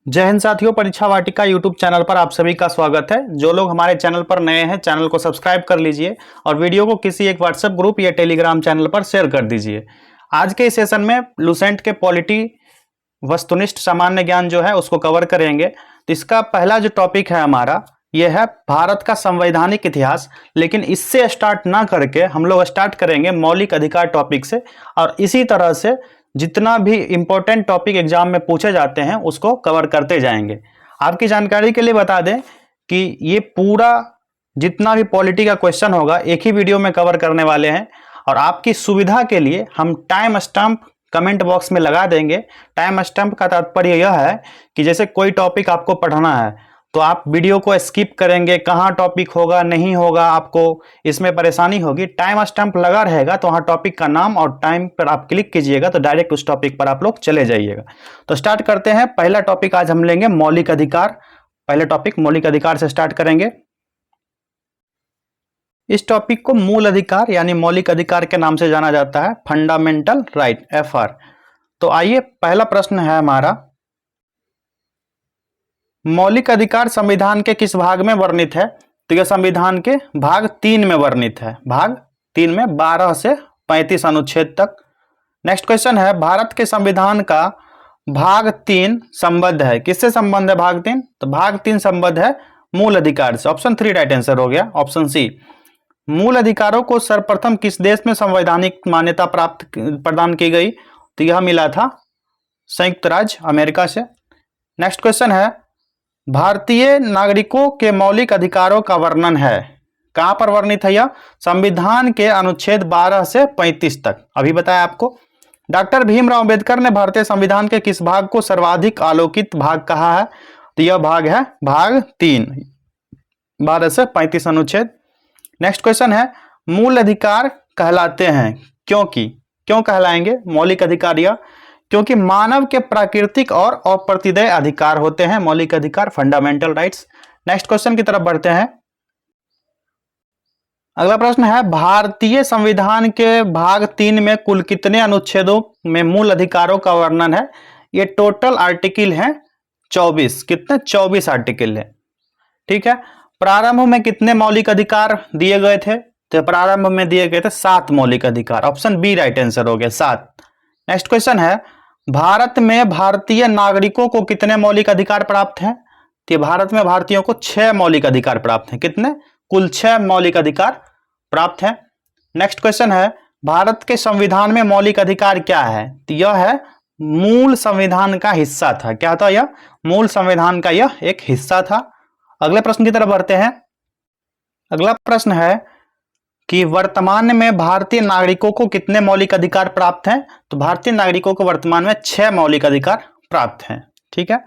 जय हिंद साथियों, परीक्षा वाटिका यूट्यूब चैनल पर आप सभी का स्वागत है। जो लोग हमारे चैनल पर नए हैं, चैनल को सब्सक्राइब कर लीजिए और वीडियो को किसी एक व्हाट्सएप ग्रुप या टेलीग्राम चैनल पर शेयर कर दीजिए। आज के इस सेशन में लुसेंट के पॉलिटी वस्तुनिष्ठ सामान्य ज्ञान जो है उसको कवर करेंगे। तो इसका पहला जो टॉपिक है हमारा यह है भारत का संवैधानिक इतिहास। लेकिन इससे स्टार्ट ना करके हम लोग स्टार्ट करेंगे मौलिक अधिकार टॉपिक से, और इसी तरह से जितना भी इंपॉर्टेंट टॉपिक एग्जाम में पूछे जाते हैं उसको कवर करते जाएंगे। आपकी जानकारी के लिए बता दें कि ये पूरा जितना भी पॉलिटी का क्वेश्चन होगा एक ही वीडियो में कवर करने वाले हैं, और आपकी सुविधा के लिए हम टाइम स्टैम्प कमेंट बॉक्स में लगा देंगे। टाइम स्टैम्प का तात्पर्य यह है कि जैसे कोई टॉपिक आपको पढ़ना है तो आप वीडियो को स्किप करेंगे, कहाँ टॉपिक होगा नहीं होगा, आपको इसमें परेशानी होगी। टाइम स्टैम्प लगा रहेगा तो वहाँ टॉपिक का नाम और टाइम पर आप क्लिक कीजिएगा तो डायरेक्ट उस टॉपिक पर आप लोग चले जाइएगा। तो स्टार्ट करते हैं। पहला टॉपिक आज हम लेंगे मौलिक अधिकार। पहले टॉपिक मौलिक अधिकार से स्टार्ट करेंगे। इस टॉपिक को मूल अधिकार यानी मौलिक अधिकार के नाम से जाना जाता है, फंडामेंटल राइट, FR। तो आइए, पहला प्रश्न है हमारा, मौलिक अधिकार संविधान के किस भाग में वर्णित है? तो यह संविधान के भाग 3 में वर्णित है। भाग 3 में 12 से 35 अनुच्छेद तक। नेक्स्ट क्वेश्चन है, भारत के संविधान का भाग 3 संबद्ध है। किससे संबंध है भाग 3? तो भाग 3 संबद्ध है मूल अधिकार से। ऑप्शन 3 राइट आंसर हो गया, ऑप्शन सी। मूल अधिकारों को सर्वप्रथम किस देश में संवैधानिक मान्यता प्रदान की गई? तो यह मिला था संयुक्त राज्य अमेरिका से। नेक्स्ट क्वेश्चन है, भारतीय नागरिकों के मौलिक अधिकारों का वर्णन है। कहां पर वर्णित है यह? संविधान के अनुच्छेद 12 से 35 तक। अभी बताया आपको। डॉक्टर भीमराव अंबेडकर ने भारतीय संविधान के किस भाग को सर्वाधिक आलोकित भाग कहा है? तो यह भाग है भाग 3, 12 से 35 अनुच्छेद। नेक्स्ट क्वेश्चन है, मूल अधिकार कहलाते हैं क्योंकि, क्यों कहलाएंगे मौलिक अधिकार? यह क्योंकि मानव के प्राकृतिक और अप्रतिदेय अधिकार होते हैं मौलिक अधिकार, फंडामेंटल राइट्स। नेक्स्ट क्वेश्चन की तरफ बढ़ते हैं। अगला प्रश्न है, भारतीय संविधान के भाग 3 में कुल कितने अनुच्छेदों में मूल अधिकारों का वर्णन है? ये टोटल आर्टिकल हैं 24। कितने? 24 आर्टिकल है। ठीक है। प्रारंभ में कितने मौलिक अधिकार दिए गए थे? तो प्रारंभ में दिए गए थे 7 मौलिक अधिकार। ऑप्शन बी राइट आंसर हो गया, 7। नेक्स्ट क्वेश्चन है, भारत में भारतीय नागरिकों को कितने मौलिक अधिकार प्राप्त हैं? तो भारत में भारतीयों को 6 मौलिक अधिकार प्राप्त हैं। कितने? कुल 6 मौलिक अधिकार प्राप्त हैं। नेक्स्ट क्वेश्चन है, भारत के संविधान में मौलिक अधिकार क्या है? तो यह है मूल संविधान का हिस्सा था। क्या था यह? मूल संविधान का यह एक हिस्सा था। अगले प्रश्न की तरफ बढ़ते हैं। अगला प्रश्न है कि वर्तमान में भारतीय नागरिकों को कितने मौलिक अधिकार प्राप्त हैं? तो भारतीय नागरिकों को वर्तमान में 6 मौलिक अधिकार प्राप्त हैं। ठीक है।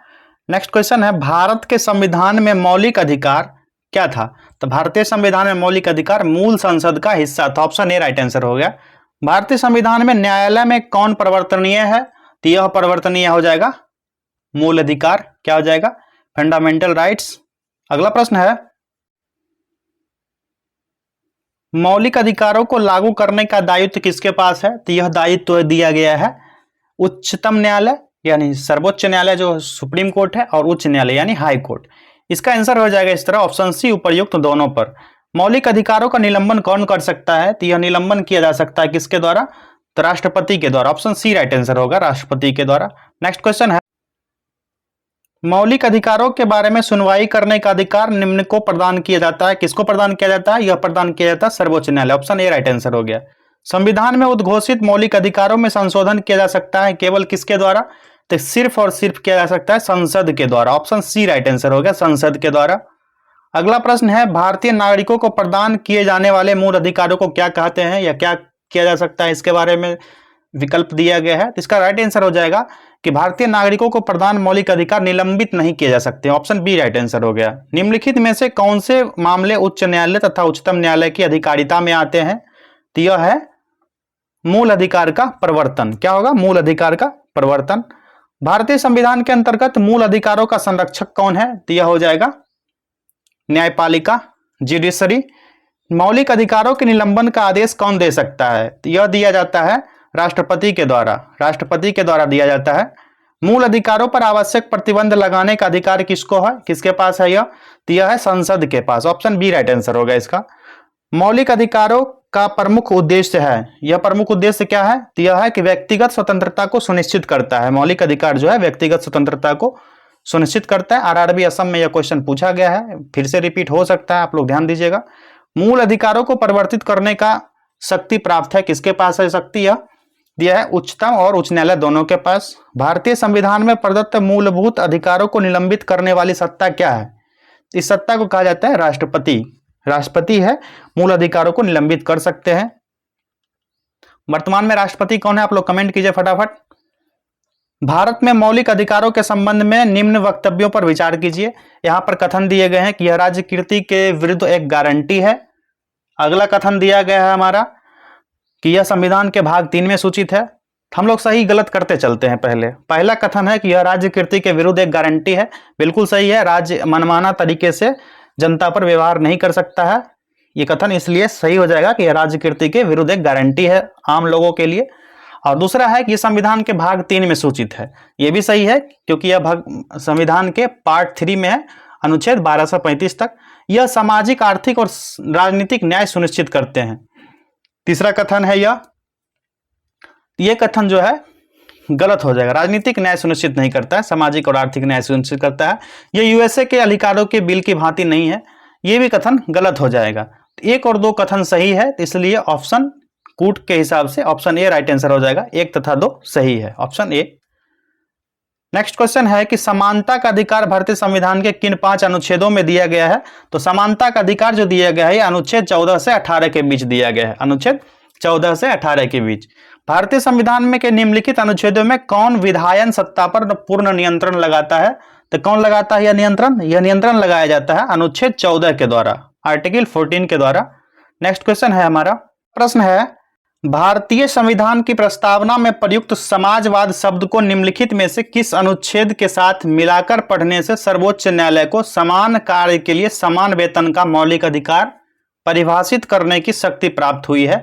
नेक्स्ट क्वेश्चन है, भारत के संविधान में मौलिक अधिकार क्या था? तो भारतीय संविधान में मौलिक अधिकार मूल संसद का हिस्सा था। ऑप्शन ए राइट आंसर हो गया। भारतीय संविधान में न्यायालय में कौन परिवर्तनीय है? तो यह परिवर्तनीय हो जाएगा मूल अधिकार। क्या हो जाएगा? Fundamental rights. अगला प्रश्न है, मौलिक अधिकारों को लागू करने का दायित्व किसके पास है? तो यह दायित्व दिया गया है उच्चतम न्यायालय यानी सर्वोच्च न्यायालय जो सुप्रीम कोर्ट है, और उच्च न्यायालय यानी हाई कोर्ट। इसका आंसर हो जाएगा इस तरह, ऑप्शन सी उपर्युक्त दोनों पर। मौलिक अधिकारों का निलंबन कौन कर सकता है? तो यह निलंबन किया जा सकता है किसके द्वारा? तो राष्ट्रपति के द्वारा। ऑप्शन सी राइट आंसर होगा, राष्ट्रपति के द्वारा। नेक्स्ट क्वेश्चन है, मौलिक अधिकारों के बारे में सुनवाई करने का अधिकार निम्न को प्रदान किया जाता है। किसको प्रदान किया जाता है? यह प्रदान किया जाता है सर्वोच्च न्यायालय। ऑप्शन ए राइट आंसर हो गया। संविधान में उद्घोषित मौलिक अधिकारों में संशोधन किया जा सकता है केवल किसके द्वारा? तो सिर्फ और सिर्फ किया जा सकता है संसद के द्वारा। ऑप्शन सी राइट आंसर हो गया, संसद के द्वारा। अगला प्रश्न है, भारतीय नागरिकों को प्रदान किए जाने वाले मूल अधिकारों को क्या कहते हैं या क्या किया जा सकता है? इसके बारे में विकल्प दिया गया है। इसका राइट आंसर हो जाएगा कि भारतीय नागरिकों को प्रदान मौलिक अधिकार निलंबित नहीं किए जा सकते। ऑप्शन बी राइट आंसर हो गया। निम्नलिखित में से कौन से मामले उच्च न्यायालय तथा उच्चतम न्यायालय की अधिकारिता में आते हैं? तो यह है मूल अधिकार का परिवर्तन। क्या होगा? मूल अधिकार का परिवर्तन। भारतीय संविधान के अंतर्गत मूल अधिकारों का संरक्षक कौन है? तो यह हो जाएगा न्यायपालिका, जुडिशरी। मौलिक अधिकारों के निलंबन का आदेश कौन दे सकता है? तो यह दिया जाता है राष्ट्रपति के द्वारा। राष्ट्रपति के द्वारा दिया जाता है मूल अधिकारों पर आवश्यक प्रतिबंध लगाने का अधिकार किसको है, किसके पास है यह? तो यह है संसद के पास। ऑप्शन बी राइट आंसर होगा इसका। मौलिक अधिकारों का प्रमुख उद्देश्य है, यह प्रमुख उद्देश्य क्या है? तो यह है कि व्यक्तिगत स्वतंत्रता को सुनिश्चित करता है। मौलिक अधिकार जो है व्यक्तिगत स्वतंत्रता को सुनिश्चित करता है। आरआरबी असम में यह क्वेश्चन पूछा गया है, फिर से रिपीट हो सकता है, आप लोग ध्यान दीजिएगा। मूल अधिकारों को परिवर्तित करने का शक्ति प्राप्त है, किसके पास है शक्ति? यह है उच्चतम और उच्च न्यायालय दोनों के पास। भारतीय संविधान में प्रदत्त मूलभूत अधिकारों को निलंबित करने वाली सत्ता क्या है? इस सत्ता को कहा जाता है राष्ट्रपति। राष्ट्रपति है, मूल अधिकारों को निलंबित कर सकते हैं। वर्तमान में राष्ट्रपति कौन है, आप लोग कमेंट कीजिए फटाफट। भारत में मौलिक अधिकारों के संबंध में निम्न वक्तव्यों पर विचार कीजिए। यहां पर कथन दिए गए हैं कि यह राज्य कीर्ति के विरुद्ध एक गारंटी है। अगला कथन दिया गया है हमारा कि यह संविधान के भाग 3 में सूचित है। हम लोग सही गलत करते चलते हैं। पहला कथन है कि यह राज्य कीर्ति के विरुद्ध एक गारंटी है, बिल्कुल सही है। राज्य मनमाना तरीके से जनता पर व्यवहार नहीं कर सकता है, यह कथन इसलिए सही हो जाएगा कि यह राज्य कीर्ति के विरुद्ध एक गारंटी है आम लोगों के लिए। और दूसरा है कि यह संविधान के भाग 3 में सूचित है, यह भी सही है क्योंकि यह भाग संविधान के पार्ट 3 में है, अनुच्छेद 1235 तक। यह सामाजिक, आर्थिक और राजनीतिक न्याय सुनिश्चित करते हैं। तीसरा कथन है यह कथन जो है गलत हो जाएगा। राजनीतिक न्याय सुनिश्चित नहीं करता है, सामाजिक और आर्थिक न्याय सुनिश्चित करता है। यह यूएसए के अधिकारों के बिल की भांति नहीं है, यह भी कथन गलत हो जाएगा। 1 और 2 कथन सही है, इसलिए ऑप्शन कूट के हिसाब से ऑप्शन ए राइट आंसर हो जाएगा। 1 तथा 2 सही है, ऑप्शन ए। नेक्स्ट क्वेश्चन है कि समानता का अधिकार भारतीय संविधान के किन 5 अनुच्छेदों में दिया गया है? तो समानता का अधिकार जो दिया गया है अनुच्छेद 14 से 18 के बीच दिया गया है। अनुच्छेद 14 से 18 के बीच भारतीय संविधान में के निम्नलिखित अनुच्छेदों में कौन विधायन सत्ता पर पूर्ण नियंत्रण लगाता है? तो कौन लगाता है यह नियंत्रण? यह नियंत्रण लगाया जाता है अनुच्छेद 14 के द्वारा, आर्टिकल 14 के द्वारा। नेक्स्ट क्वेश्चन है हमारा, प्रश्न है भारतीय संविधान की प्रस्तावना में प्रयुक्त समाजवाद शब्द को निम्नलिखित में से किस अनुच्छेद के साथ मिलाकर पढ़ने से सर्वोच्च न्यायालय को समान कार्य के लिए समान वेतन का मौलिक अधिकार परिभाषित करने की शक्ति प्राप्त हुई है?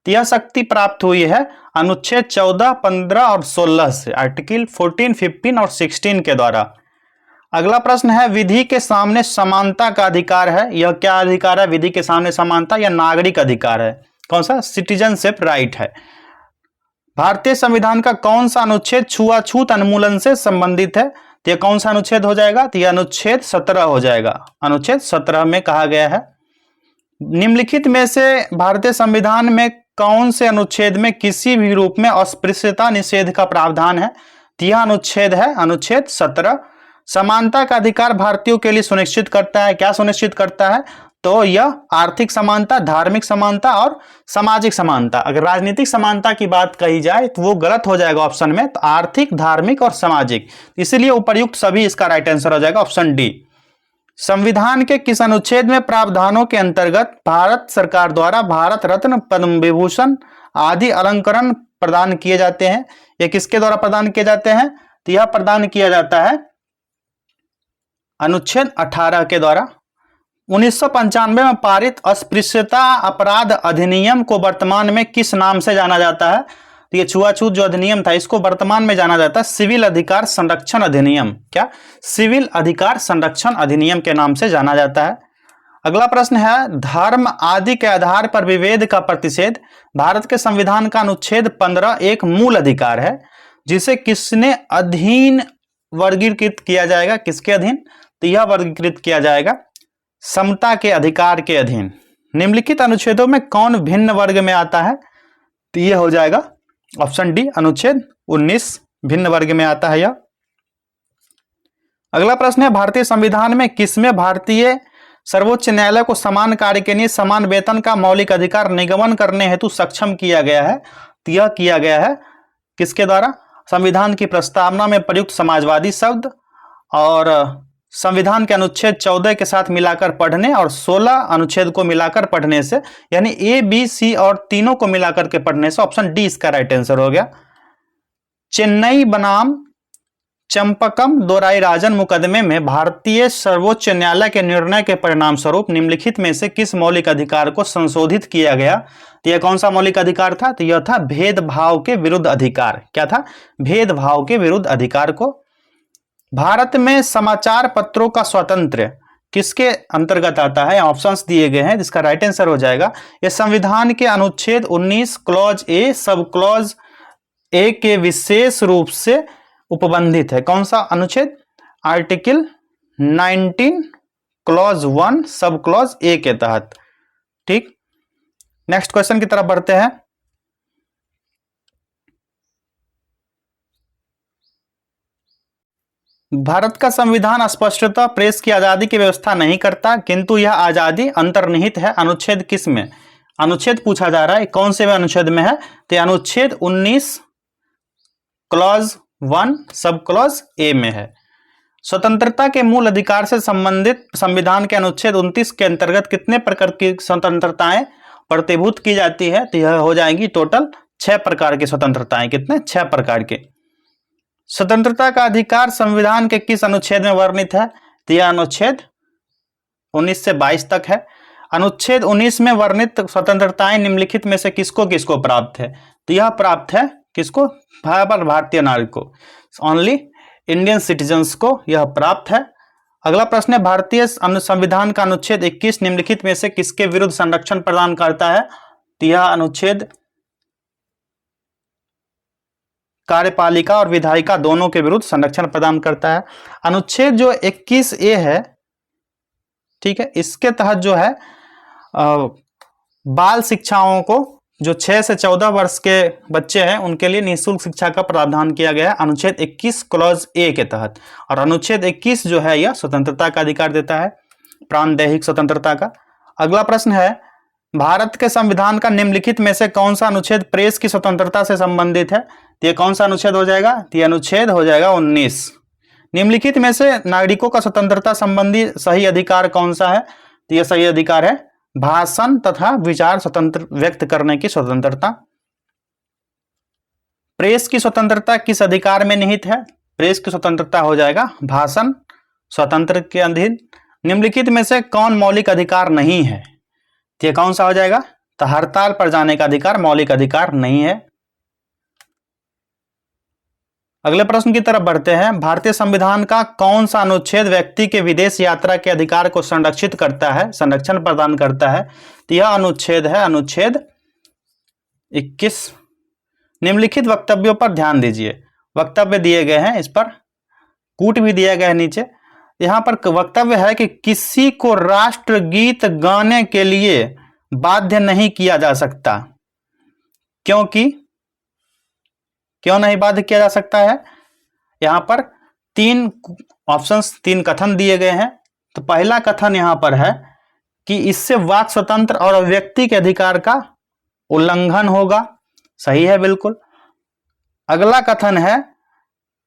तो यह शक्ति प्राप्त हुई है अनुच्छेद 14, 15 और 16 से, आर्टिकल 14, 15 और 16 के द्वारा। अगला प्रश्न है विधि के सामने समानता का अधिकार है, यह क्या अधिकार है? विधि के सामने समानता या नागरिक अधिकार है? कौन सा? सिटीजनशिप राइट है। भारतीय संविधान का कौन सा अनुच्छेद छुआछूत उन्मूलन से संबंधित है? तो यह कौन सा अनुच्छेद हो जाएगा? तो यह अनुच्छेद 17 हो जाएगा। अनुच्छेद 17 में कहा गया है निम्नलिखित में से भारतीय संविधान में कौन से अनुच्छेद में किसी भी रूप में अस्पृश्यता निषेध का प्रावधान है? तो यह अनुच्छेद है अनुच्छेद 17। समानता का अधिकार भारतीयों के लिए सुनिश्चित करता है, क्या सुनिश्चित करता है? तो यह आर्थिक समानता, धार्मिक समानता और सामाजिक समानता। अगर राजनीतिक समानता की बात कही जाए तो वो गलत हो जाएगा ऑप्शन में, तो आर्थिक, धार्मिक और सामाजिक, इसलिए उपर्युक्त सभी इसका राइट आंसर हो जाएगा ऑप्शन डी। संविधान के किस अनुच्छेद में प्रावधानों के अंतर्गत भारत सरकार द्वारा भारत रत्न, पद्म विभूषण आदि अलंकरण प्रदान किए जाते हैं? ये किसके द्वारा प्रदान किए जाते हैं? तो यह प्रदान किया जाता है अनुच्छेद 18 के द्वारा। 1995 में पारित अस्पृश्यता अपराध अधिनियम को वर्तमान में किस नाम से जाना जाता है? तो ये छुआछूत जो अधिनियम था इसको वर्तमान में जाना जाता है सिविल अधिकार संरक्षण अधिनियम। क्या? सिविल अधिकार संरक्षण अधिनियम के नाम से जाना जाता है। अगला प्रश्न है धर्म आदि के आधार पर विभेद का प्रतिषेध भारत के संविधान का अनुच्छेद 15 एक मूल अधिकार है जिसे किसने अधीन वर्गीकृत किया जाएगा? किसके अधीन? तो यह वर्गीकृत किया जाएगा समता के अधिकार के अधीन। निम्नलिखित अनुच्छेदों में कौन भिन्न वर्ग में आता है? तो यह हो जाएगा ऑप्शन डी अनुच्छेद 19 भिन्न वर्ग में आता है यह। अगला प्रश्न है भारतीय संविधान में किसमें भारतीय सर्वोच्च न्यायालय को समान कार्य के लिए समान वेतन का मौलिक अधिकार निगमन करने हेतु सक्षम किया गया है? तो यह किया गया है किसके द्वारा? संविधान की प्रस्तावना में प्रयुक्त समाजवादी शब्द और संविधान के अनुच्छेद 14 के साथ मिलाकर पढ़ने और 16 अनुच्छेद को मिलाकर पढ़ने से, यानी ए, बी, सी और तीनों को मिलाकर के पढ़ने से ऑप्शन डी इसका राइट आंसर हो गया। चेन्नई बनाम चंपकम दोराईराजन मुकदमे में भारतीय सर्वोच्च न्यायालय के निर्णय के परिणाम स्वरूप निम्नलिखित में से किस मौलिक अधिकार को संशोधित किया गया? तो यह कौन सा मौलिक अधिकार था? तो यह था भेदभाव के विरुद्ध अधिकार। क्या था? भेदभाव के विरुद्ध अधिकार को। भारत में समाचार पत्रों का स्वातंत्र्य किसके अंतर्गत आता है? ऑप्शंस दिए गए हैं, जिसका राइट आंसर हो जाएगा यह संविधान के अनुच्छेद 19 clause A sub clause A के विशेष रूप से उपबंधित है। कौन सा अनुच्छेद? Article 19 clause 1 sub clause A के तहत। ठीक, नेक्स्ट क्वेश्चन की तरफ बढ़ते हैं। भारत का संविधान स्पष्टतः प्रेस की आजादी की व्यवस्था नहीं करता, किंतु यह आजादी अंतर्निहित है अनुच्छेद किस में? अनुच्छेद पूछा जा रहा है, कौन से अनुच्छेद में है? तो अनुच्छेद 19 क्लॉज 1 सब क्लॉज ए में है। स्वतंत्रता के मूल अधिकार से संबंधित संविधान के अनुच्छेद 29 के अंतर्गत कितने प्रकार की स्वतंत्रताएं प्रतिभूत की जाती है? तो यह हो जाएंगी टोटल 6 प्रकार की स्वतंत्रताएं। कितने? 6 प्रकार के। स्वतंत्रता का अधिकार संविधान के किस अनुच्छेद में वर्णित है? तो यह अनुच्छेद 19 से 22 तक है। अनुच्छेद 19 में वर्णित स्वतंत्रताएं निम्नलिखित में से किसको किसको प्राप्त है? तो यह प्राप्त है किसको? भारतीय नागरिक को, ओनली इंडियन सिटीजन्स को यह प्राप्त है। अगला प्रश्न है, भारतीय संविधान का अनुच्छेद 21 निम्नलिखित में से किसके विरुद्ध संरक्षण प्रदान करता है? तो यह अनुच्छेद कार्यपालिका और विधायिका दोनों के विरुद्ध संरक्षण प्रदान करता है। अनुच्छेद जो 21A है, ठीक है, इसके तहत जो है बाल शिक्षाओं को, जो 6 से 14 वर्ष के बच्चे हैं उनके लिए निःशुल्क शिक्षा का प्रावधान किया गया है अनुच्छेद 21 क्लॉज ए के तहत। और अनुच्छेद 21 जो है यह स्वतंत्रता का अधिकार देता है, प्राणदैहिक स्वतंत्रता का। अगला प्रश्न है, भारत के संविधान का निम्नलिखित में से कौन सा अनुच्छेद प्रेस की स्वतंत्रता से संबंधित है? तो यह कौन सा अनुच्छेद हो जाएगा? तो यह अनुच्छेद हो जाएगा 19। निम्नलिखित में से नागरिकों का स्वतंत्रता संबंधी सही अधिकार कौन सा है? तो यह सही अधिकार है भाषण तथा विचार स्वतंत्र व्यक्त करने की स्वतंत्रता। प्रेस की स्वतंत्रता किस अधिकार में निहित है? प्रेस की स्वतंत्रता हो जाएगा भाषण स्वतंत्र के अधीन। निम्नलिखित में से कौन मौलिक अधिकार नहीं है? तो यह कौन सा हो जाएगा? तो हड़ताल पर जाने का अधिकार मौलिक अधिकार नहीं है। अगले प्रश्न की तरफ बढ़ते हैं। भारतीय संविधान का कौन सा अनुच्छेद व्यक्ति के विदेश यात्रा के अधिकार को संरक्षित करता है, संरक्षण प्रदान करता है? तो यह अनुच्छेद है अनुच्छेद 21। निम्नलिखित वक्तव्यों पर ध्यान दीजिए। वक्तव्य दिए गए हैं, इस पर कूट भी दिया गया है नीचे। यहां पर वक्तव्य है कि किसी को राष्ट्रगीत गाने के लिए बाध्य नहीं किया जा सकता। क्योंकि क्यों नहीं बाध्य किया जा सकता है? यहां पर 3 ऑप्शंस, 3 कथन दिए गए हैं। तो पहला कथन यहां पर है कि इससे वाक स्वतंत्र और अभिव्यक्ति के अधिकार का उल्लंघन होगा। सही है, बिल्कुल। अगला कथन है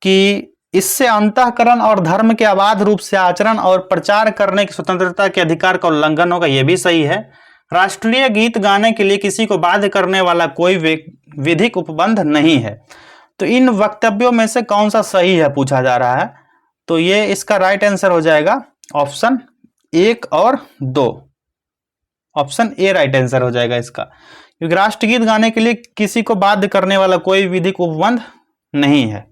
कि इससे अंतःकरण और धर्म के अबाध रूप से आचरण और प्रचार करने की स्वतंत्रता के अधिकार का उल्लंघन होगा। यह भी सही है। राष्ट्रीय गीत गाने के लिए किसी को बाध्य करने वाला कोई विधिक उपबंध नहीं है। तो इन वक्तव्यों में से कौन सा सही है पूछा जा रहा है। तो ये इसका राइट आंसर हो जाएगा ऑप्शन 1 और 2। ऑप्शन ए राइट आंसर हो जाएगा इसका, क्योंकि राष्ट्रगीत गाने के लिए किसी को बाध्य करने वाला कोई विधिक उपबंध नहीं है।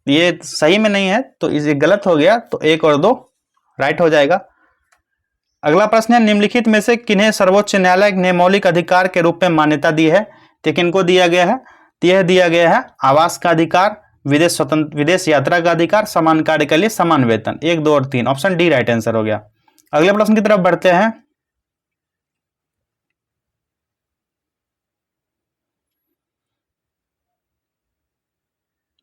ये सही में नहीं है, तो इसे गलत हो गया। तो 1 और 2 राइट हो जाएगा। अगला प्रश्न है, निम्नलिखित में से किन्हें सर्वोच्च न्यायालय ने मौलिक अधिकार के रूप में मान्यता दी है? तो किनको दिया गया है? तो यह दिया गया है आवास का अधिकार, विदेश यात्रा का अधिकार, समान कार्य के लिए समान वेतन। 1, 2 और 3, ऑप्शन डी राइट आंसर हो गया। अगले प्रश्न की तरफ बढ़ते हैं।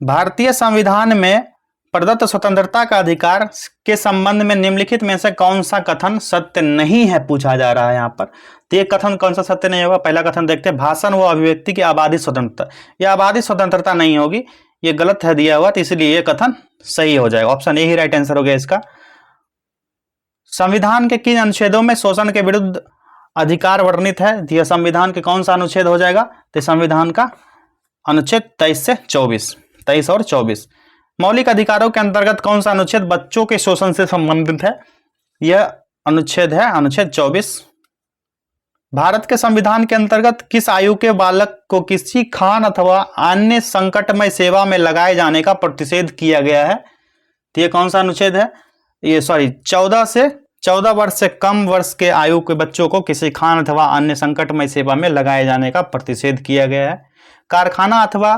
भारतीय संविधान में प्रदत्त स्वतंत्रता का अधिकार के संबंध में निम्नलिखित में से कौन सा कथन सत्य नहीं है पूछा जा रहा है यहाँ पर। तो ये कथन कौन सा सत्य नहीं होगा? पहला कथन देखते हैं, भाषण व अभिव्यक्ति की आबादी स्वतंत्रता। यह आबादी स्वतंत्रता नहीं होगी, ये गलत है दिया हुआ, तो इसलिए ये कथन सही हो जाएगा। Option A he right answer हो गया इसका। संविधान के किन अनुच्छेदों में शोषण के विरुद्ध अधिकार वर्णित है? यह संविधान के कौन सा अनुच्छेद हो जाएगा? तो संविधान का अनुच्छेद 23 से 24, 23 और 24। मौलिक अधिकारों के अंतर्गत कौन सा अनुच्छेद बच्चों के शोषण से संबंधित है? यह अनुच्छेद है अनुच्छेद 24। भारत के संविधान के अंतर्गत किस आयु के बालक को किसी खान अथवा अन्य संकटमय सेवा में लगाए जाने का प्रतिषेध किया गया है? तो ये कौन सा अनुच्छेद है? ये 14 वर्ष से कम वर्ष के आयु के बच्चों को किसी खान अथवा अन्य संकटमय सेवा में लगाए जाने का प्रतिषेध किया गया है। कारखाना अथवा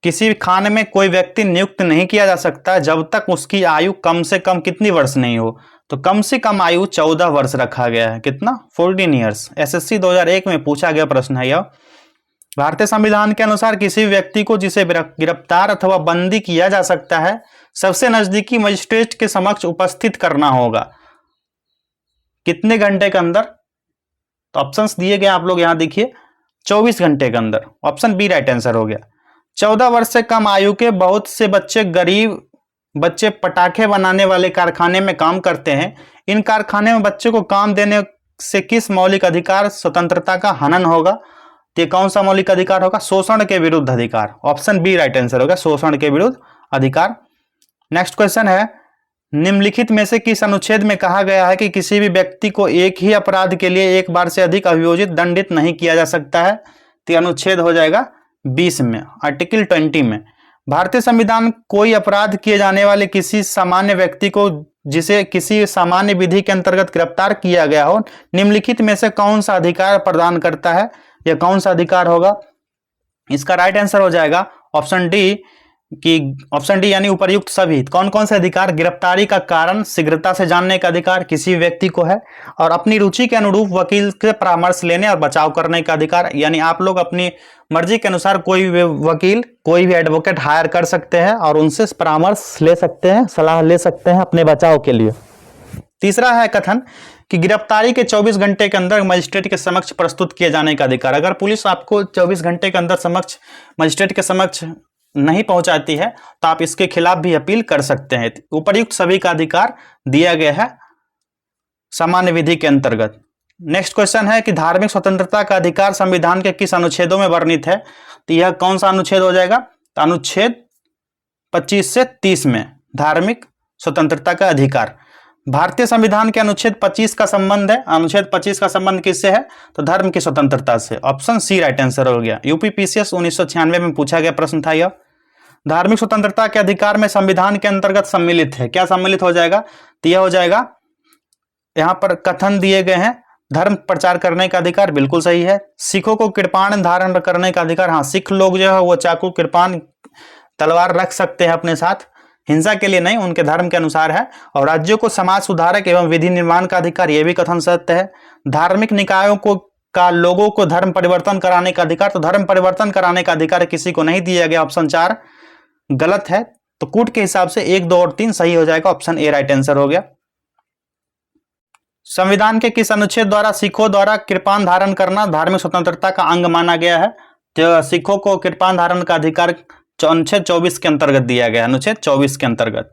किसी खान में कोई व्यक्ति नियुक्त नहीं किया जा सकता जब तक उसकी आयु कम से कम कितनी वर्ष नहीं हो, तो कम से कम आयु 14 वर्ष रखा गया है। कितना? 14 ईयर्स। एसएससी 2001 में पूछा गया प्रश्न है यह। भारतीय संविधान के अनुसार किसी व्यक्ति को जिसे गिरफ्तार अथवा बंदी किया जा सकता है सबसे नजदीकी मजिस्ट्रेट के समक्ष उपस्थित करना होगा। कितने घंटे के अंदर? तो ऑप्शंस दिए गए आप लोग यहां देखिए, 24 घंटे के अंदर। ऑप्शन बी राइट आंसर हो गया। 14 वर्ष से कम आयु के बहुत से बच्चे गरीब बच्चे पटाखे बनाने वाले कारखाने में काम करते हैं। इन कारखाने में बच्चे को काम देने से किस मौलिक अधिकार स्वतंत्रता का हनन होगा? तो ये कौन सा मौलिक अधिकार होगा? शोषण के विरुद्ध अधिकार। ऑप्शन बी राइट आंसर होगा, शोषण के विरुद्ध अधिकार। नेक्स्ट क्वेश्चन है, निम्नलिखित में से किस अनुच्छेद में कहा गया है कि किसी भी व्यक्ति को एक ही अपराध के लिए एक बार से अधिक अभियोजित दंडित नहीं किया जा सकता है? तो अनुच्छेद हो जाएगा 20 में, आर्टिकल 20 में। भारतीय संविधान कोई अपराध किए जाने वाले किसी सामान्य व्यक्ति को जिसे किसी सामान्य विधि के अंतर्गत गिरफ्तार किया गया हो निम्नलिखित में से कौन सा अधिकार प्रदान करता है? यह कौन सा अधिकार होगा? इसका राइट आंसर हो जाएगा ऑप्शन डी ऑप्शन डी यानी उपर्युक्त सभी। कौन कौन से अधिकार? गिरफ्तारी का कारण शीघ्रता से जानने का अधिकार किसी व्यक्ति को है, और अपनी रुचि के अनुरूप वकील के परामर्श लेने और बचाव करने का अधिकार, यानी आप लोग अपनी मर्जी के अनुसार कोई भी वकील कोई भी एडवोकेट हायर कर सकते हैं और उनसे परामर्श ले सकते हैं, सलाह ले सकते हैं अपने बचाव के लिए। तीसरा है कथन कि गिरफ्तारी के 24 घंटे के अंदर मजिस्ट्रेट के समक्ष प्रस्तुत किए जाने का अधिकार। अगर पुलिस आपको 24 घंटे के अंदर मजिस्ट्रेट के समक्ष नहीं पहुंचाती है तो आप इसके खिलाफ भी अपील कर सकते हैं। उपर्युक्त सभी का अधिकार दिया गया है सामान्य विधि के अंतर्गत। नेक्स्ट क्वेश्चन है कि धार्मिक स्वतंत्रता का अधिकार संविधान के किस अनुच्छेदों में वर्णित है? तो यह कौन सा अनुच्छेद हो जाएगा? तो अनुच्छेद 25 से 30 में धार्मिक स्वतंत्रता का अधिकार। भारतीय संविधान के अनुच्छेद 25 का संबंध है, अनुच्छेद 25 का संबंध किससे है? तो धर्म की स्वतंत्रता से। ऑप्शन सी राइट आंसर हो गया। यूपीपीसीएस 1996 में पूछा गया प्रश्न था यह। धार्मिक स्वतंत्रता के अधिकार में संविधान के अंतर्गत सम्मिलित है, क्या सम्मिलित हो जाएगा? तो यह हो जाएगा, यहां पर कथन दिए गए हैं, धर्म प्रचार करने का अधिकार, बिल्कुल सही है। सिखों को कृपाण धारण करने का अधिकार, हाँ, सिख लोग जो है वो चाकू कृपाण तलवार रख सकते हैं अपने साथ, हिंसा के लिए नहीं, उनके धर्म के अनुसार है। और राज्यों को समाज सुधारक एवं विधि निर्माण का अधिकार, यह भी कथन सत्य है। धार्मिक निकायों का लोगों को धर्म परिवर्तन कराने का अधिकार, तो धर्म परिवर्तन कराने का अधिकार किसी को नहीं दिया गया। ऑप्शन 4 गलत है, तो कूट के हिसाब से 1, 2 और 3 सही हो जाएगा। ऑप्शन ए राइट आंसर हो गया। संविधान के किस अनुच्छेद द्वारा सिखों द्वारा कृपाण धारण करना धार्मिक स्वतंत्रता का अंग माना गया है? तो सिखों को कृपाण धारण का अधिकार अनुच्छेद 24 के अंतर्गत दिया गया, अनुच्छेद 24 के अंतर्गत।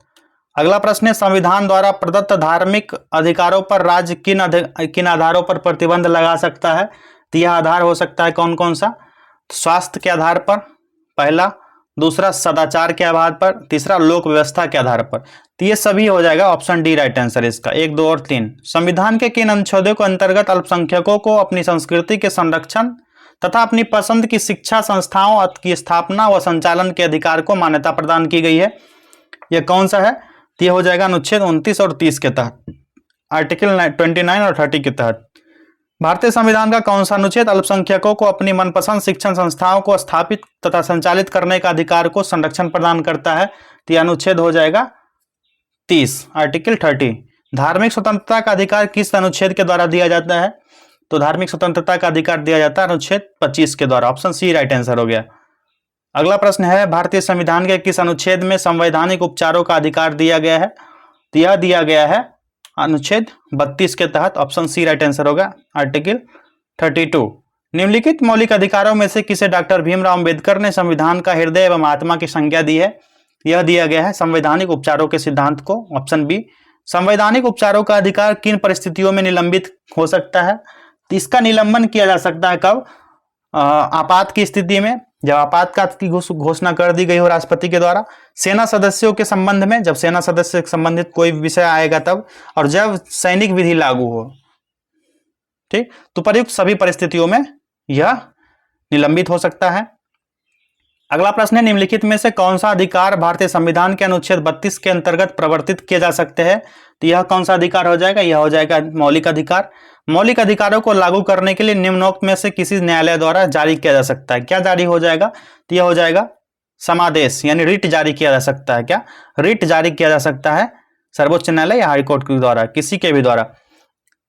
अगला प्रश्न है, संविधान द्वारा प्रदत्त धार्मिक अधिकारों पर राज्य किन आधारों पर प्रतिबंध लगा सकता है? तो यह आधार हो सकता है कौन कौन सा? स्वास्थ्य के आधार पर पहला, दूसरा सदाचार के आधार पर, तीसरा लोक व्यवस्था के आधार पर। तो ये सभी हो जाएगा ऑप्शन डी राइट आंसर इसका, 1, 2 और 3। संविधान के किन अनुच्छेदों के अंतर्गत अल्पसंख्यकों को अपनी संस्कृति के संरक्षण तथा अपनी पसंद की शिक्षा संस्थाओं की स्थापना व संचालन के अधिकार को मान्यता प्रदान की गई है? यह कौन सा है? तो यह हो जाएगा अनुच्छेद 29 और 30 के तहत, आर्टिकल 29 और 30 के तहत। भारतीय संविधान का कौन सा अनुच्छेद अल्पसंख्यकों को अपनी मनपसंद शिक्षण संस्थाओं को स्थापित तथा संचालित करने का अधिकार को संरक्षण प्रदान करता है? तो यह अनुच्छेद हो जाएगा 30, आर्टिकल 30। धार्मिक स्वतंत्रता का अधिकार किस अनुच्छेद के द्वारा दिया जाता है? तो धार्मिक स्वतंत्रता का अधिकार दिया जाता है अनुच्छेद 25 के द्वारा। ऑप्शन सी राइट आंसर हो गया। अगला प्रश्न है, भारतीय संविधान के किस अनुच्छेद में संवैधानिक उपचारों का अधिकार दिया गया है? तो यह दिया गया है अनुच्छेद 32 के तहत। ऑप्शन सी राइट आंसर होगा, आर्टिकल 32। निम्नलिखित मौलिक अधिकारों में से किसे डॉक्टर भीमराव अंबेडकर ने संविधान का हृदय एवं आत्मा की संज्ञा दी है? यह दिया गया है संवैधानिक उपचारों के सिद्धांत को। Option B. संवैधानिक उपचारों का अधिकार किन परिस्थितियों में निलंबित हो सकता है? तो इसका निलंबन किया जा सकता है कब? आपात की स्थिति में, जब आपातकाल की घोषणा कर दी गई हो राष्ट्रपति के द्वारा, सेना सदस्यों के संबंध में, जब सेना सदस्य से संबंधित कोई विषय आएगा तब, और जब सैनिक विधि लागू हो। ठीक, तो प्रयुक्त सभी परिस्थितियों में यह निलंबित हो सकता है। अगला प्रश्न है, निम्नलिखित में से कौन सा अधिकार भारतीय संविधान के अनुच्छेद 32 के अंतर्गत प्रवर्तित किए जा सकते हैं? तो यह कौन सा अधिकार हो जाएगा? यह हो जाएगा मौलिक अधिकार। मौलिक अधिकारों को लागू करने के लिए निम्नोक्त में से किसी न्यायालय द्वारा जारी किया जा सकता है। क्या जारी हो जाएगा? तो यह हो जाएगा समादेश, यानी रिट जारी किया जा सकता है। क्या रिट जारी किया जा सकता है? सर्वोच्च न्यायालय या हाईकोर्ट के द्वारा, किसी के भी द्वारा।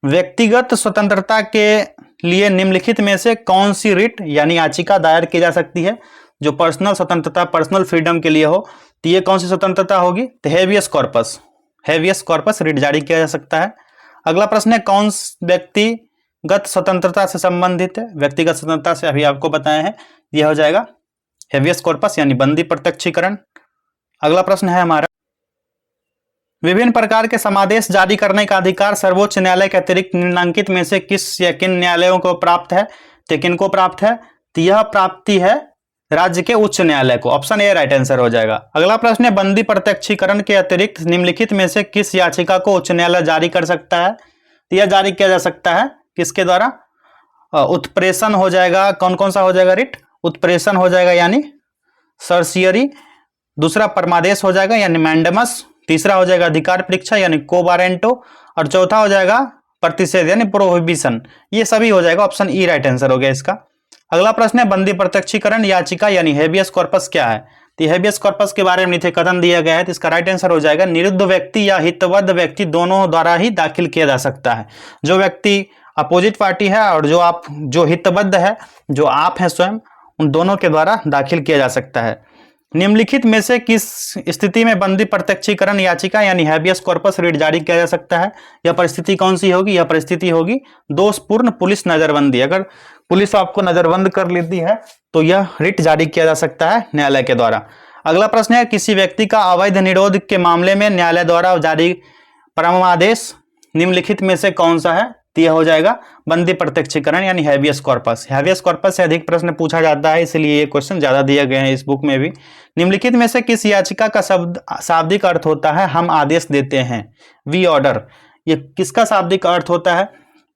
व्यक्तिगत स्वतंत्रता के लिए निम्नलिखित में से कौन सी रिट यानी याचिका दायर की जा सकती है जो पर्सनल स्वतंत्रता, पर्सनल फ्रीडम के लिए हो? तो ये कौन सी स्वतंत्रता होगी? तो habeas corpus, habeas corpus writ जारी किया जा सकता है। अगला प्रश्न है, कौन व्यक्तिगत स्वतंत्रता से संबंधित है? व्यक्तिगत स्वतंत्रता से अभी आपको बताया है, यह हो जाएगा हेबियस कॉर्पस यानी बंदी प्रत्यक्षीकरण। अगला प्रश्न है हमारा, विभिन्न प्रकार के समादेश जारी करने का अधिकार सर्वोच्च न्यायालय के अतिरिक्त निम्नांकित में से किस या किन न्यायालयों को प्राप्त है? तो किन को प्राप्त है? तो यह प्राप्ति है राज्य के उच्च न्यायालय को। ऑप्शन ए राइट आंसर हो जाएगा। अगला प्रश्न है, बंदी प्रत्यक्षीकरण के अतिरिक्त निम्नलिखित में से किस याचिका को उच्च न्यायालय जारी कर सकता है? तो यह जारी किया जा सकता है किसके द्वारा? उत्प्रेषण हो जाएगा। कौन कौन सा हो जाएगा रिट? उत्प्रेषण हो जाएगा यानी सर्सियरी। दूसरा परमादेश हो जाएगा यानी मैंडमस। तीसरा हो जाएगा अधिकार परीक्षा यानी कोवारेंटो। और चौथा हो जाएगा प्रतिषेध यानी प्रोहिबिशन। ये सभी हो जाएगा। ऑप्शन ई राइट आंसर हो गया इसका। अगला प्रश्न है, बंदी प्रत्यक्षीकरण याचिका यानी हेबियस कॉर्पस क्या है? तो हेबियस कॉर्पस के बारे में नीचे कथन दिया गया है, तो इसका राइट आंसर हो जाएगा निरुद्ध व्यक्ति या हितबद्ध व्यक्ति दोनों द्वारा ही दाखिल किया जा सकता है। जो व्यक्ति अपोजिट पार्टी है और जो हितबद्ध है, जो आप हैं स्वयं, उन दोनों के द्वारा दाखिल किया जा सकता है। निम्नलिखित में से किस स्थिति में बंदी प्रत्यक्षीकरण याचिका यानी हैबियस कॉर्पस रिट जारी किया जा सकता है? यह परिस्थिति कौन सी होगी? यह परिस्थिति होगी दोषपूर्ण पुलिस नजरबंदी। अगर पुलिस आपको नजरबंद कर लेती है तो यह रिट जारी किया जा सकता है न्यायालय के द्वारा। अगला प्रश्न है, किसी व्यक्ति का अवैध निरोध के मामले में न्यायालय द्वारा जारी परमादेश निम्नलिखित में से कौन सा है? तो यह हो जाएगा बंदी प्रत्यक्षीकरण यानी हैबियस कॉर्पस। हैबियस कॉर्पस से अधिक प्रश्न पूछा जाता है, इसलिए ये क्वेश्चन ज्यादा दिए गए हैं इस बुक में भी। निम्नलिखित में से किस याचिका का शाब्दिक अर्थ होता है हम आदेश देते हैं? We order. ये किसका शाब्दिक अर्थ होता है?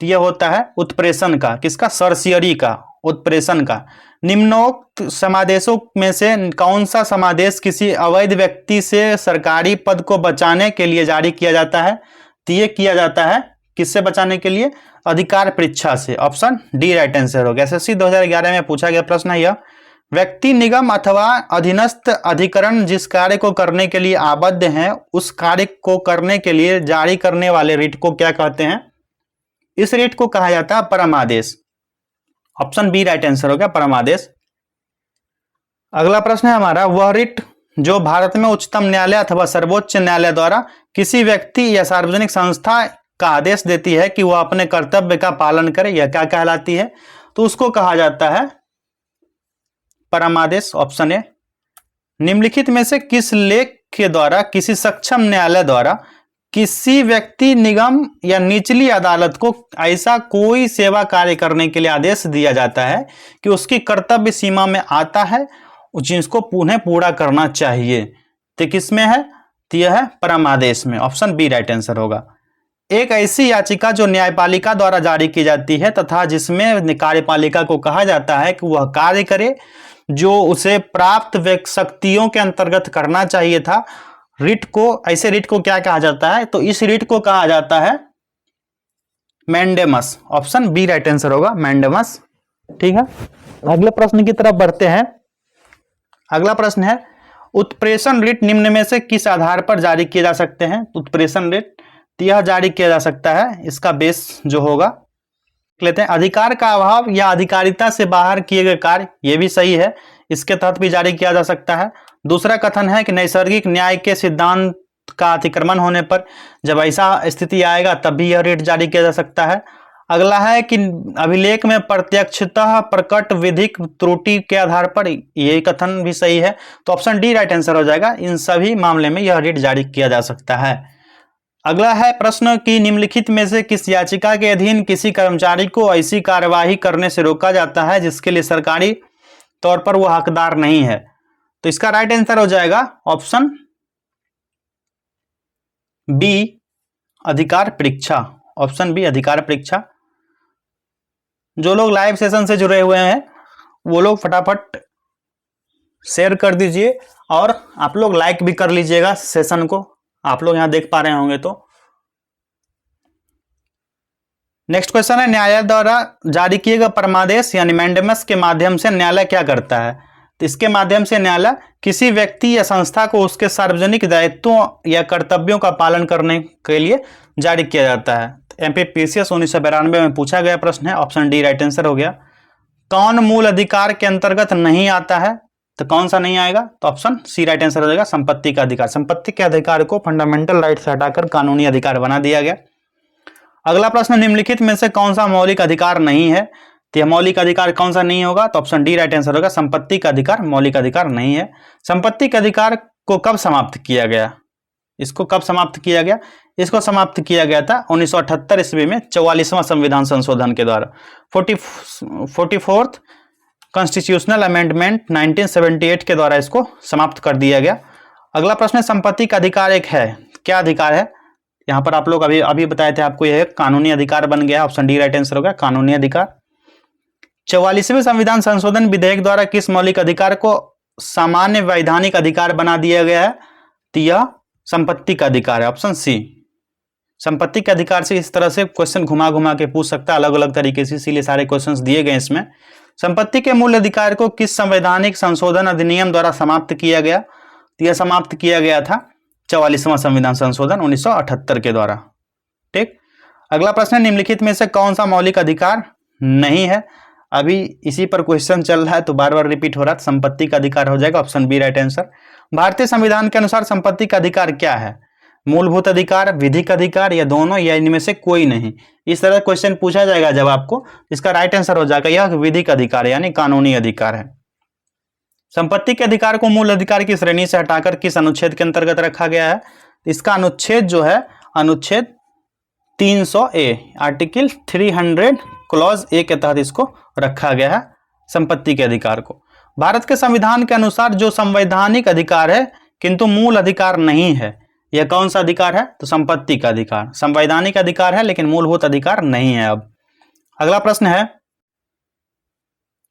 तो यह होता है उत्प्रेषण का। किसका? सर्सियरी का, उत्प्रेषण का। निम्नोक्त समादेशों में से कौन सा समादेश किसी अवैध व्यक्ति से सरकारी पद को बचाने के लिए जारी किया जाता है? तो ये किया जाता है किससे बचाने के लिए? अधिकार परीक्षा से। ऑप्शन डी राइट आंसर हो गया। एसएससी 2011 में पूछा गया प्रश्न है यह। व्यक्ति, निगम अथवा अधीनस्थ अधिकरण जिस कार्य को करने के लिए आबद्ध हैं, उस कार्य को करने के लिए जारी करने वाले रिट को क्या कहते हैं? इस रिट को कहा जाता है परमादेश। ऑप्शन बी राइट आंसर हो गया, परमादेश। अगला प्रश्न है हमारा, वह रिट जो भारत में उच्चतम न्यायालय अथवा सर्वोच्च न्यायालय द्वारा किसी व्यक्ति या सार्वजनिक संस्था का आदेश देती है कि वह अपने कर्तव्य का पालन करे, यह क्या कहलाती है? तो उसको कहा जाता है परमादेश। Option A. निम्नलिखित में से किस लेख के द्वारा किसी सक्षम न्यायालय द्वारा किसी व्यक्ति, निगम या निचली अदालत को ऐसा कोई सेवा कार्य करने के लिए आदेश दिया जाता है कि उसकी कर्तव्य सीमा में आता है, जिसको पुनः पूरा करना चाहिए? तो किसमें है? तो यह है परमादेश में। ऑप्शन बी राइट आंसर होगा। एक ऐसी याचिका जो न्यायपालिका द्वारा जारी की जाती है तथा जिसमें कार्यपालिका को कहा जाता है कि वह कार्य करे जो उसे प्राप्त शक्तियों के अंतर्गत करना चाहिए था, रिट को, ऐसे रिट को क्या कहा जाता है? तो इस रिट को कहा जाता है mandamus. Option B right answer होगा, मैंडेमस। ठीक है, अगले प्रश्न की तरफ बढ़ते हैं। अगला प्रश्न है, उत्प्रेषण रिट निम्न में से किस आधार पर जारी किए जा सकते हैं? उत्प्रेषण रिट यह जारी किया जा सकता है, इसका बेस जो होगा लेते हैं, अधिकार का अभाव या अधिकारिता से बाहर किए गए कार्य, यह भी सही है, इसके तहत भी जारी किया जा सकता है। दूसरा कथन है कि नैसर्गिक न्याय के सिद्धांत का अतिक्रमण होने पर, जब ऐसा स्थिति आएगा तब भी यह रिट जारी किया जा सकता है। अगला है कि अभिलेख में प्रत्यक्षतः प्रकट विधिक त्रुटि के आधार पर, यह कथन भी सही है, तो ऑप्शन डी राइट आंसर हो जाएगा। इन सभी मामले में यह रिट जारी किया जा सकता है। अगला है प्रश्न कि निम्नलिखित में से किस याचिका के अधीन किसी कर्मचारी को ऐसी कार्यवाही करने से रोका जाता है जिसके लिए सरकारी तौर पर वो हकदार नहीं है। तो इसका राइट आंसर हो जाएगा ऑप्शन बी, अधिकार परीक्षा। ऑप्शन बी, अधिकार परीक्षा। जो लोग लाइव सेशन से जुड़े हुए हैं वो लोग फटाफट शेयर कर दीजिए और आप लोग लाइक भी कर लीजिएगा सेशन को, आप लोग यहां देख पा रहे होंगे तो। नेक्स्ट क्वेश्चन है, न्यायालय द्वारा जारी किए गए परमादेश यानी मैंडेमस के माध्यम से न्यायालय क्या करता है? तो इसके माध्यम से न्यायालय किसी व्यक्ति या संस्था को उसके सार्वजनिक दायित्वों या कर्तव्यों का पालन करने के लिए जारी किया जाता है। एमपीपीसीएस 1992 में पूछा गया प्रश्न है। ऑप्शन डी राइट आंसर हो गया। कौन मूल अधिकार के अंतर्गत नहीं आता है? तो कौन सा नहीं आएगा? तो ऑप्शन सी राइट आंसर हो जाएगा, संपत्ति का अधिकार। संपत्ति के अधिकार को फंडामेंटल राइट से हटाकर कानूनी अधिकार बना दिया गया। अगला प्रश्न, निम्नलिखित में से कौन सा मौलिक अधिकार नहीं है? तो यह मौलिक अधिकार कौन सा नहीं होगा? तो ऑप्शन डी राइट आंसर होगा, संपत्ति का अधिकार मौलिक अधिकार नहीं है। संपत्ति के अधिकार को कब समाप्त किया गया? इसको कब समाप्त किया गया? इसको समाप्त किया गया था 1978 ईस्वी में 44वां संविधान संशोधन के द्वारा। 44th कॉन्स्टिट्यूशनल अमेंडमेंट 1978 के द्वारा इसको समाप्त कर दिया गया। अगला प्रश्न, संपत्ति का अधिकार एक है, क्या अधिकार है? यहां पर आप लोग अभी बताए थे आपको, यह कानूनी अधिकार बन गया। ऑप्शन डी राइट आंसर होगा, कानूनी अधिकार। 44वें संविधान संशोधन विधेयक द्वारा किस मौलिक अधिकार को सामान्य वैधानिक अधिकार बना दिया गया है? तो यह संपत्ति का अधिकार है, ऑप्शन सी। संपत्ति के अधिकार से इस तरह से क्वेश्चन घुमा घुमा के पूछ सकता है अलग अलग तरीके से, इसीलिए सारे क्वेश्चंस दिए गए इसमें। संपत्ति के मूल अधिकार को किस संवैधानिक संशोधन अधिनियम द्वारा समाप्त किया गया? तो यह समाप्त किया गया था 44वां संविधान संशोधन 1978 के द्वारा। ठीक। अगला प्रश्न, निम्नलिखित में से कौन सा मौलिक अधिकार नहीं है? अभी इसी पर क्वेश्चन चल रहा है तो बार बार रिपीट हो रहा है। संपत्ति का अधिकार हो जाएगा, ऑप्शन बी राइट आंसर। भारतीय संविधान के अनुसार संपत्ति का अधिकार क्या है? मूलभूत अधिकार, विधिक अधिकार या दोनों, या इनमें से कोई नहीं? इस तरह क्वेश्चन पूछा जाएगा जब आपको, इसका राइट आंसर हो जाएगा यह विधिक अधिकार यानी कानूनी अधिकार है। संपत्ति के अधिकार को मूल अधिकार की श्रेणी से हटाकर किस अनुच्छेद के अंतर्गत रखा गया है? इसका अनुच्छेद जो है अनुच्छेद 300A, आर्टिकल 300 क्लॉज ए के तहत इसको रखा गया है संपत्ति के अधिकार को। भारत के संविधान के अनुसार जो संवैधानिक अधिकार है किंतु मूल अधिकार नहीं है, यह कौन सा अधिकार है? तो संपत्ति का अधिकार। संवैधानिक अधिकार है लेकिन मूलभूत अधिकार नहीं है। अब अगला प्रश्न है,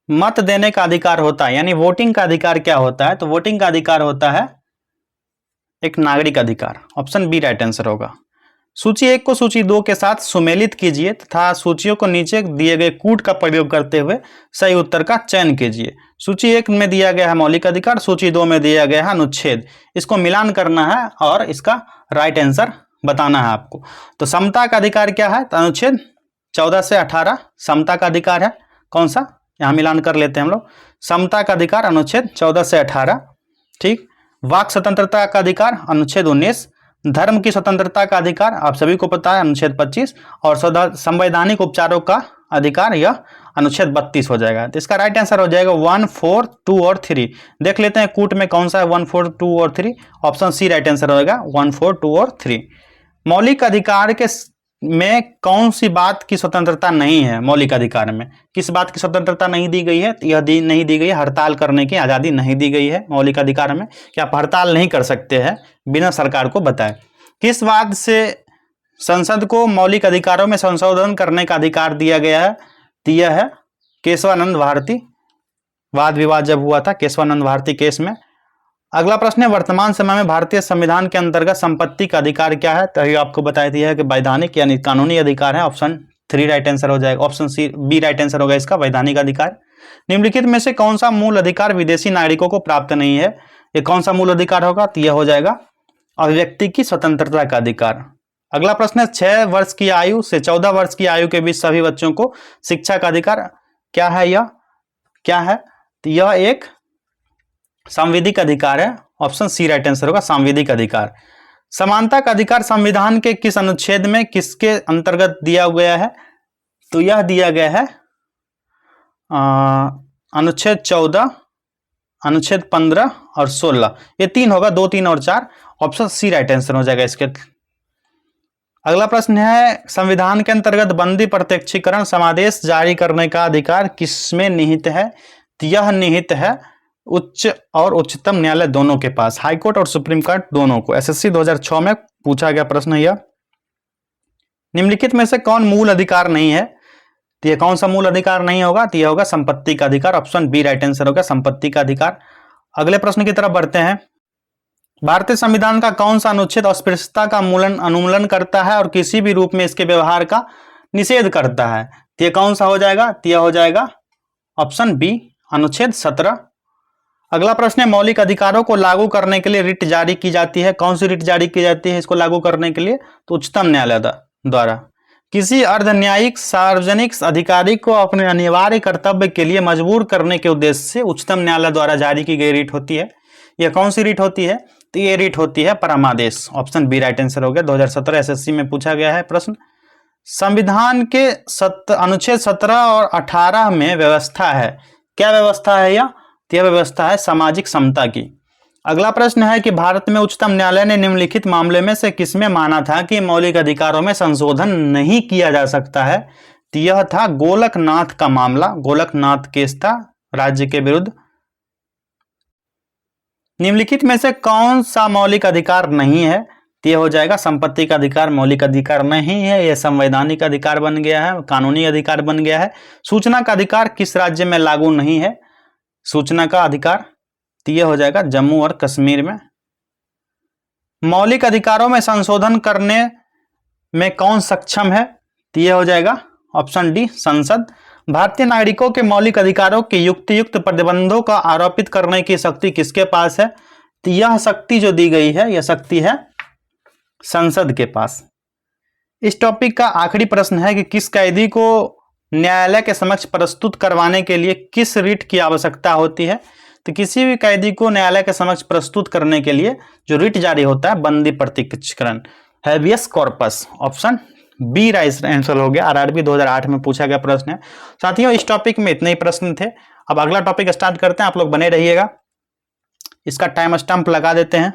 मत देने का अधिकार होता है यानी वोटिंग का अधिकार क्या होता है? तो वोटिंग का अधिकार होता है एक नागरिक अधिकार, ऑप्शन बी राइट आंसर होगा। सूची 1 को सूची 2 के साथ सुमेलित कीजिए तथा सूचियों को नीचे दिए गए कूट का प्रयोग करते हुए सही उत्तर का चयन कीजिए। सूची 1 में दिया गया है मौलिक अधिकार, सूची 2 में दिया गया है अनुच्छेद। इसको मिलान करना है और इसका राइट आंसर बताना है आपको। तो समता का अधिकार क्या है? तो अनुच्छेद 14 से 18 समता का अधिकार है। कौन सा? यहां मिलान कर लेते हैं हम लोग। समता का अधिकार अनुच्छेद 14 से 18। ठीक। वाक स्वतंत्रता का अधिकार अनुच्छेद 19। धर्म की स्वतंत्रता का अधिकार आप सभी को पता है अनुच्छेद 25। और संवैधानिक उपचारों का अधिकार यह अनुच्छेद 32 हो जाएगा। तो इसका राइट आंसर हो जाएगा 1, 4, 2 और 3। देख लेते हैं कूट में कौन सा है 1, 4, 2 और 3। ऑप्शन सी राइट आंसर होगा 1, 4, 2 और 3। मौलिक अधिकार के में कौन सी बात की स्वतंत्रता नहीं है? मौलिक अधिकार में किस बात की स्वतंत्रता नहीं दी गई है? यह नहीं दी गई है, हड़ताल करने की आजादी नहीं दी गई है मौलिक अधिकार में, कि आप हड़ताल नहीं कर सकते हैं बिना सरकार को बताए। किस बात से संसद को मौलिक अधिकारों में संशोधन करने का अधिकार दिया गया है? तो यह है केशवानंद भारती वाद विवाद जब हुआ था केशवानंद भारती केस में। अगला प्रश्न है, वर्तमान समय में भारतीय संविधान के अंतर्गत संपत्ति का अधिकार क्या है? तो आपको बताया दिया है कि वैधानिक यानी कानूनी अधिकार है। ऑप्शन 3 राइट आंसर हो जाएगा, option C B right answer होगा इसका, वैधानिक अधिकार। निम्नलिखित में से कौन सा मूल अधिकार विदेशी नागरिकों को प्राप्त नहीं है? ये कौन सा मूल अधिकार होगा? तो यह हो जाएगा अभिव्यक्ति की स्वतंत्रता का अधिकार। अगला प्रश्न है, 6 वर्ष की आयु से 14 वर्ष की आयु के बीच सभी बच्चों को शिक्षा का अधिकार क्या है? यह क्या है? तो यह एक सांविधिक अधिकार है। ऑप्शन सी राइट आंसर होगा, सांविधिक अधिकार। समानता का अधिकार संविधान के किस अनुच्छेद में किसके अंतर्गत दिया गया है? तो यह दिया गया है अनुच्छेद 14, अनुच्छेद 15 और 16। ये 3 होगा, 2, 3 और 4। ऑप्शन सी राइट आंसर हो जाएगा इसके। अगला प्रश्न है, संविधान के अंतर्गत बंदी प्रत्यक्षीकरण समादेश जारी करने का अधिकार किसमें निहित है? तो यह निहित है उच्च और उच्चतम न्यायालय दोनों के पास, हाई कोर्ट और सुप्रीम कोर्ट दोनों को। एसएससी 2006 में पूछा गया प्रश्न है यह। निम्नलिखित में से कौन मूल अधिकार नहीं है? तो यह कौन सा मूल अधिकार नहीं होगा? तो यह होगा संपत्ति का अधिकार। ऑप्शन बी राइट आंसर होगा, संपत्ति का अधिकार। अगले प्रश्न की तरफ बढ़ते हैं। भारतीय संविधान का कौन सा अनुच्छेद अस्पृश्यता का अनुमूलन करता है और किसी भी रूप में इसके व्यवहार का निषेध करता है? तो यह कौन सा हो जाएगा? तो यह हो जाएगा ऑप्शन बी अनुच्छेद 17। अगला प्रश्न है, मौलिक अधिकारों को लागू करने के लिए रिट जारी की जाती है। कौन सी रिट जारी की जाती है इसको लागू करने के लिए? तो उच्चतम न्यायालय द्वारा। किसी अर्ध न्यायिक सार्वजनिक अधिकारी को अपने अनिवार्य कर्तव्य के लिए मजबूर करने के उद्देश्य से उच्चतम न्यायालय द्वारा जारी की गई रिट होती है। यह कौन सी रिट होती है? तो ये रिट होती है परमादेश। ऑप्शन बी राइट आंसर हो गया। 2017 एसएससी में पूछा गया है प्रश्न। संविधान के अनुच्छेद 17 और 18 में व्यवस्था है, क्या व्यवस्था है यह? यह व्यवस्था है सामाजिक समता की। अगला प्रश्न है कि भारत में उच्चतम न्यायालय ने निम्नलिखित मामले में से किसमें माना था कि मौलिक अधिकारों में संशोधन नहीं किया जा सकता है? तो यह था गोलकनाथ का मामला। गोलकनाथ केस था राज्य के विरुद्ध। निम्नलिखित में से कौन सा मौलिक अधिकार नहीं है? तो यह हो जाएगा संपत्ति का अधिकार मौलिक अधिकार नहीं है, यह संवैधानिक अधिकार बन गया है, कानूनी अधिकार बन गया है। सूचना का अधिकार किस राज्य में लागू नहीं है? सूचना का अधिकार, तो यह हो जाएगा जम्मू और कश्मीर में। मौलिक अधिकारों में संशोधन करने में कौन सक्षम है? तो यह हो जाएगा ऑप्शन डी संसद। भारतीय नागरिकों के मौलिक अधिकारों के युक्त प्रतिबंधों का आरोपित करने की शक्ति किसके पास है? तो यह शक्ति जो दी गई है, यह शक्ति है संसद के पास। इस टॉपिक का आखिरी प्रश्न है कि किस कैदी को न्यायालय के समक्ष प्रस्तुत करवाने के लिए किस रिट की आवश्यकता होती है? तो किसी भी कैदी को न्यायालय के समक्ष प्रस्तुत करने के लिए जो रिट जारी होता है बंदी प्रत्यक्षीकरण, habeas corpus. Option B right answer हो गया। आरआरबी 2008 में पूछा गया प्रश्न है। साथियों इस टॉपिक में इतने ही प्रश्न थे। अब अगला टॉपिक स्टार्ट करते हैं, आप लोग बने रहिएगा। इसका टाइम स्टंप लगा देते हैं।